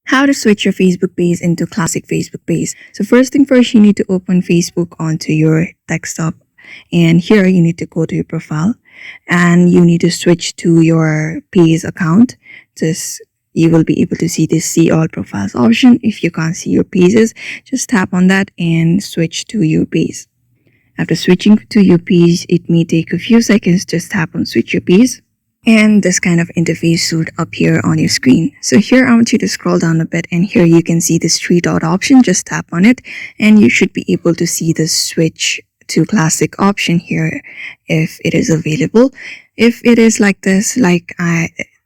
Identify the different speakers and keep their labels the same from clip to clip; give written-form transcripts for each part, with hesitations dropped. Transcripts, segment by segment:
Speaker 1: How to switch your Facebook page into classic Facebook page. So first thing first, you need to open Facebook onto your desktop, and here you need to go to your profile and you need to switch to your page account. Just you will be able to see this see all profiles option. If you can't see your pages, just tap on that and switch to your page. After switching to your page, it may take a few seconds. Just tap on switch your page and this kind of interface should appear on your screen. So here I want you to scroll down a bit, and here you can see this three dot option. Just tap on it and you should be able to see the switch to classic option here if it is available. If it is like this,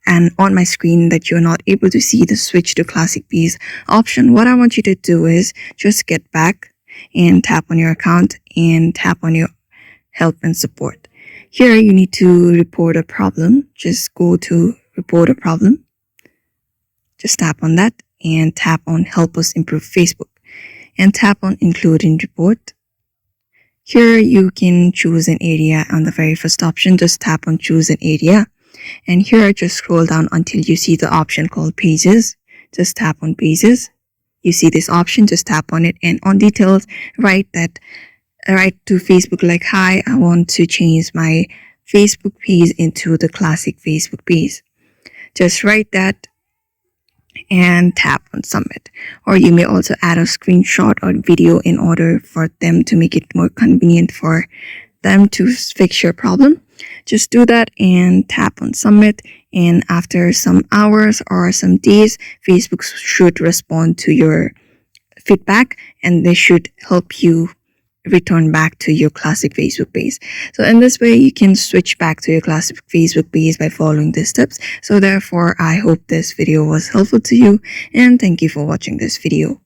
Speaker 1: and on my screen that you're not able to see the switch to classic page option, what I want you to do is just get back and tap on your account and tap on your help and support. Here you need to report a problem. Just go to report a problem. Just tap on that and tap on help us improve Facebook and tap on include in report. Here you can choose an area on the very first option. Just tap on choose an area, and here just scroll down until you see the option called pages. Just tap on pages. You see this option, just tap on it, and on details write to Facebook like, hi, I want to change my Facebook page into the classic Facebook page. Just write that and tap on submit. Or you may also add a screenshot or video in order for them to make it more convenient for them to fix your problem. Just do that and tap on submit, and after some hours or some days, Facebook should respond to your feedback and they should help you return back to your classic Facebook page. So in this way, you can switch back to your classic Facebook page by following these steps. So therefore, I hope this video was helpful to you, and thank you for watching this video.